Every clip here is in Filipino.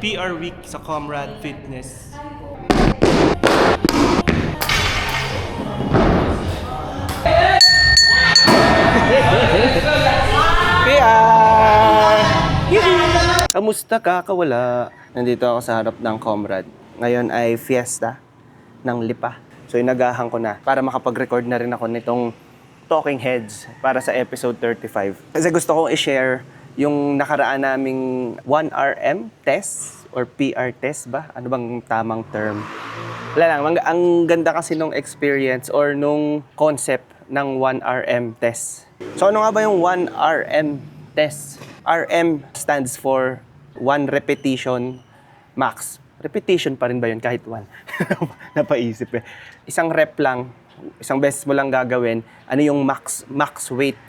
PR Week sa Comrade Fitness. PR! Kamusta ka? Kawala. Nandito ako sa harap ng Comrade. Ngayon ay fiesta ng Lipa. So inagahan ko na para makapag-record na rin ako nitong Talking Heads para sa episode 35. Kasi gusto kong i-share yung nakaraan naming 1RM test or PR test ba? Ano bang tamang term? Wala lang, ang ganda kasi nung experience or nung concept ng 1RM test. So ano nga ba yung 1RM test? RM stands for 1 repetition max. Repetition pa rin ba yun kahit 1? Napaisip eh. Isang rep lang, isang beses mo lang gagawin, ano yung max weight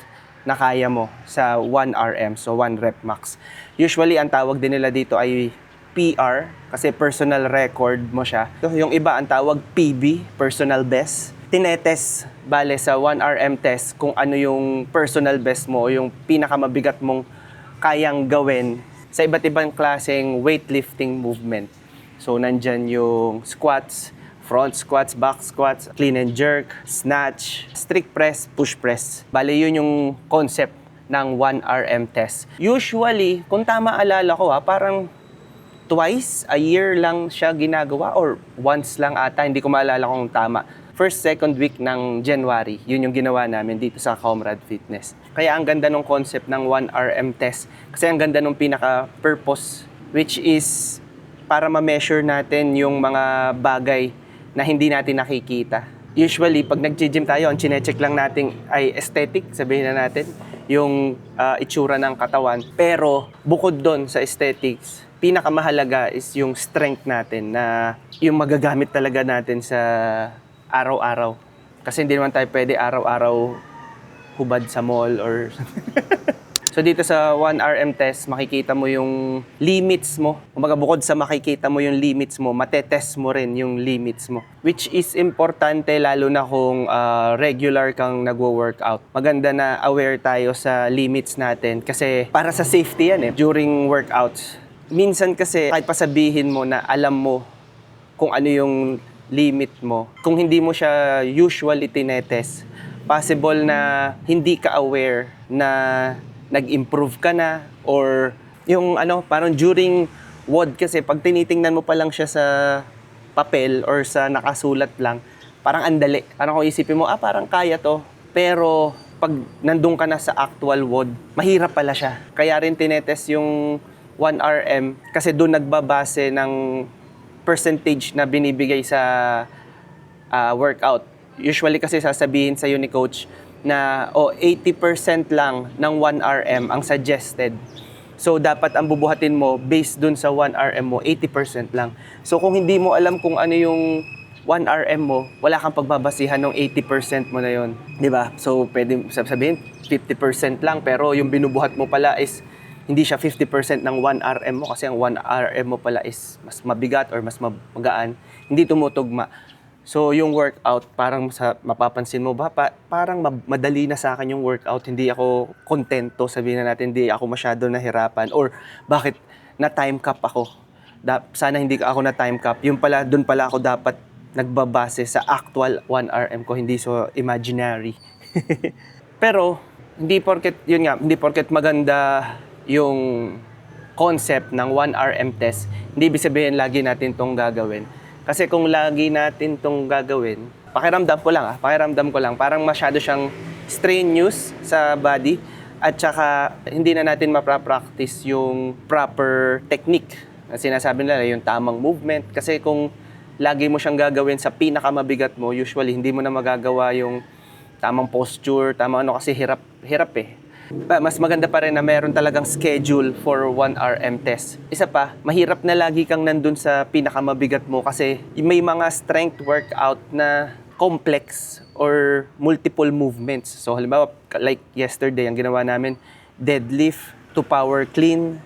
na kaya mo sa 1 RM, so 1 rep max. Usually, ang tawag din nila dito ay PR, kasi personal record mo siya. So, yung iba, ang tawag PB, personal best. Tinetest, bale, sa 1 RM test, kung ano yung personal best mo, o yung pinakamabigat mong kayang gawin sa iba't ibang klaseng weightlifting movement. So, nandyan yung squats, front squats, back squats, clean and jerk, snatch, strict press, push press. Bale, yun yung concept ng 1RM test. Usually, kung tama alala ko parang twice a year lang siya ginagawa or once lang ata, hindi ko maalala kung tama. First, second week ng January, yun yung ginawa namin dito sa Comrade Fitness. Kaya ang ganda ng concept ng 1RM test kasi ang ganda ng pinaka-purpose, which is para ma-measure natin yung mga bagay na hindi natin nakikita. Usually, pag nag-gym tayo, ang chinecheck lang natin ay aesthetic, sabihin na natin, yung itsura ng katawan. Pero bukod doon sa aesthetics, pinakamahalaga is yung strength natin na yung magagamit talaga natin sa araw-araw. Kasi hindi naman tayo pwede araw-araw hubad sa mall or... So dito sa 1RM test, makikita mo yung limits mo. Kumbaga bukod sa makikita mo yung limits mo, matetest mo rin yung limits mo. Which is importante lalo na kung regular kang nagwo-workout. Maganda na aware tayo sa limits natin kasi para sa safety yan during workouts. Minsan kasi kahit pasabihin mo na alam mo kung ano yung limit mo, kung hindi mo siya usually tinetest, possible na hindi ka aware na nag-improve ka na or yung parang during WOD kasi pag tinitingnan mo pa lang siya sa papel or sa nakasulat lang, parang andali. Parang kung isipin mo, parang kaya to. Pero pag nandun ka na sa actual WOD, mahirap pala siya. Kaya rin tinetest yung 1RM kasi doon nagbabase ng percentage na binibigay sa workout. Usually kasi sasabihin sa'yo ni coach na 80% lang ng 1RM ang suggested. So, dapat ang bubuhatin mo based dun sa 1RM mo, 80% lang. So, kung hindi mo alam kung ano yung 1RM mo, wala kang pagbabasihan ng 80% mo na yun. Diba? So, pwede sabihin, 50% lang, pero yung binubuhat mo pala is hindi siya 50% ng 1RM mo kasi ang 1RM mo pala is mas mabigat or mas magaan. Hindi tumutugma. So, yung workout, parang mapapansin mo ba, parang madali na sa akin yung workout. Hindi ako kontento, sabihin na natin, hindi ako masyado nahirapan. Or bakit na-time cap ako? Sana hindi ako na-time cap. Yung pala, doon pala ako dapat nagbabase sa actual 1RM ko, hindi so imaginary. Pero, hindi porket maganda yung concept ng 1RM test, hindi ibig sabihin lagi natin itong gagawin. Kasi kung lagi natin itong gagawin, pakiramdam ko lang, parang masyado siyang strenuous sa body at saka hindi na natin maprapractice yung proper technique na sinasabi nila, yung tamang movement. Kasi kung lagi mo siyang gagawin sa pinakamabigat mo, usually hindi mo na magagawa yung tamang posture, kasi hirap eh. Mas maganda pa rin na meron talagang schedule for 1RM test. Isa pa, mahirap na lagi kang nandun sa pinakamabigat mo kasi may mga strength workout na complex or multiple movements. So halimbawa, like yesterday, ang ginawa namin, deadlift to power clean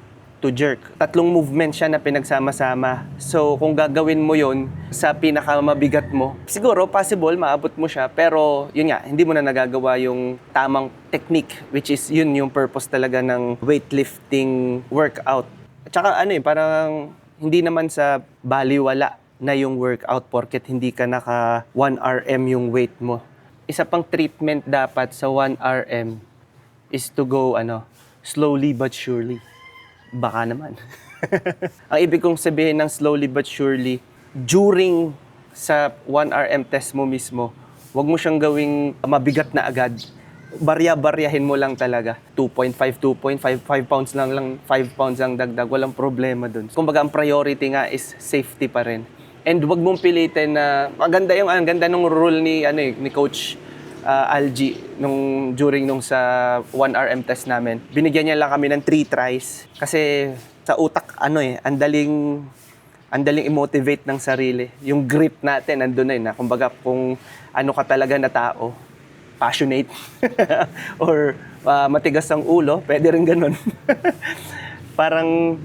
to jerk. 3 movements siya na pinagsama-sama. So kung gagawin mo yon sa pinakamabigat mo, siguro possible maabot mo siya, pero yun nga, hindi mo na nagagawa yung tamang technique, which is yun yung purpose talaga ng weightlifting workout. Tsaka ano parang hindi naman sa baliwala na yung workout porket hindi ka naka 1 RM yung weight mo. Isa pang treatment dapat sa 1 RM is to go slowly but surely. Baka naman. Ang ibig kong sabihin ng slowly but surely, during sa 1 RM test mo mismo, wag mo siyang gawing mabigat na agad. Barya-baryahin mo lang talaga. 2.5, 5 pounds lang, 5 pounds ang dagdag. Walang problema dun. Kumbaga, ang priority nga is safety pa rin. And wag mong pilitin na, ang ganda nung rule ni Coach Algie during sa 1 RM test namin. Binigyan niya lang kami ng 3 tries. Kasi sa utak, ang daling i-motivate ng sarili. Yung grit natin, andun na kumbaga, kung ano ka talaga na tao, passionate, or matigas ang ulo, pwede rin ganun. Parang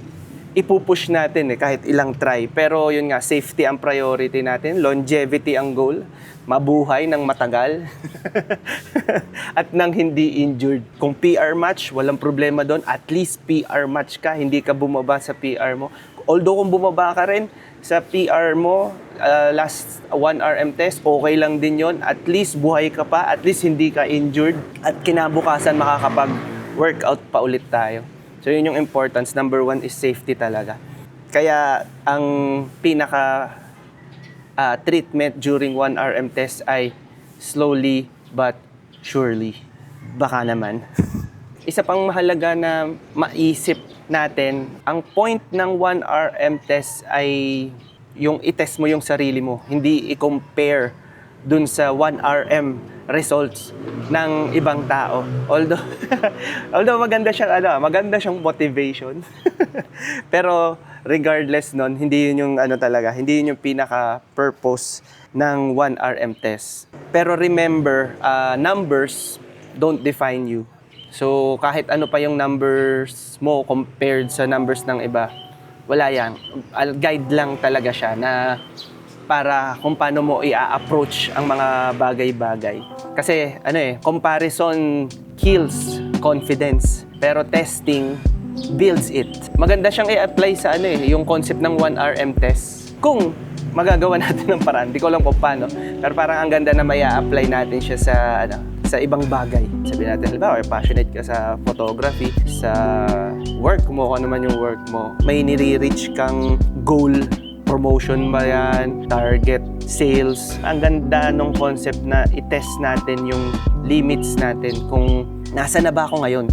ipupush natin kahit ilang try. Pero yun nga, safety ang priority natin, longevity ang goal, mabuhay ng matagal, at nang hindi injured. Kung PR match, walang problema doon. At least PR match ka, hindi ka bumaba sa PR mo. Although kung bumaba ka rin sa PR mo, last 1 RM test, okay lang din yon. At least buhay ka pa, at least hindi ka injured, at kinabukasan makakapag-workout pa ulit tayo. So yun yung importance. Number 1 is safety talaga. Kaya ang pinaka treatment during 1 RM test ay slowly but surely. Baka naman. Isa pang mahalaga na maisip natin, ang point ng 1 RM test ay yung i-test mo yung sarili mo, hindi i-compare dun sa 1 RM results ng ibang tao. Although maganda siyang motivation. Pero regardless nun, hindi yun yung hindi yun yung pinaka-purpose ng 1 RM test. Pero remember, numbers don't define you. So kahit ano pa yung numbers mo compared sa numbers ng iba, wala yan. Guide lang talaga siya na para kung paano mo i-approach ang mga bagay-bagay. Kasi comparison kills confidence, pero testing builds it. Maganda siyang i-apply sa yung concept ng 1 RM test. Kung magagawa natin ng paraan, di ko alam kung paano, pero parang ang ganda na may apply natin siya sa ibang bagay. Sabihin natin, halimbawa, passionate ka sa photography, sa work mo, kung ano man yung work mo, may nire-reach kang goal, promotion ba yan, target, sales. Ang ganda nung concept na i-test natin yung limits natin kung nasa na ba ako ngayon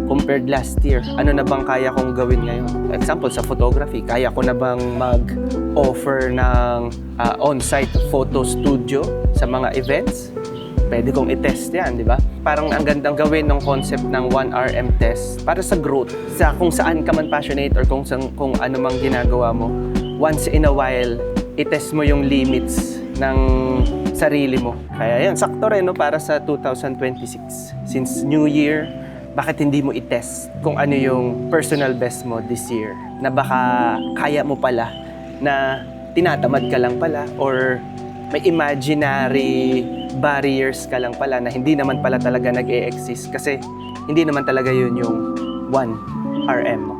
compared last year. Ano na bang kaya kong gawin ngayon? Example, sa photography, kaya ko na bang mag-offer ng on-site photo studio sa mga events? Pwede kong i-test yan, di ba? Parang ang gandang gawin ng concept ng 1 RM test para sa growth, sa kung saan ka man passionate or kung ano mang ginagawa mo. Once in a while, i-test mo yung limits ng sarili mo. Kaya yan, sakto rin para sa 2026. Since New Year, bakit hindi mo i-test kung ano yung personal best mo this year? Na baka kaya mo pala, na tinatamad ka lang pala, or may imaginary barriers ka lang pala na hindi naman pala talaga nag-e-exist kasi hindi naman talaga yun yung 1 RM mo.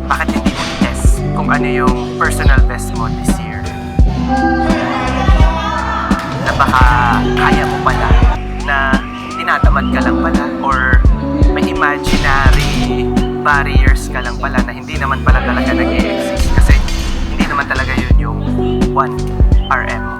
Bakit hindi mo i-test kung ano yung personal best mo this year? Na baka kaya mo pala, na tinatamad ka lang pala, or may imaginary barriers ka lang pala na hindi naman pala talaga nag-e-exist kasi hindi naman talaga yun yung 1 RM.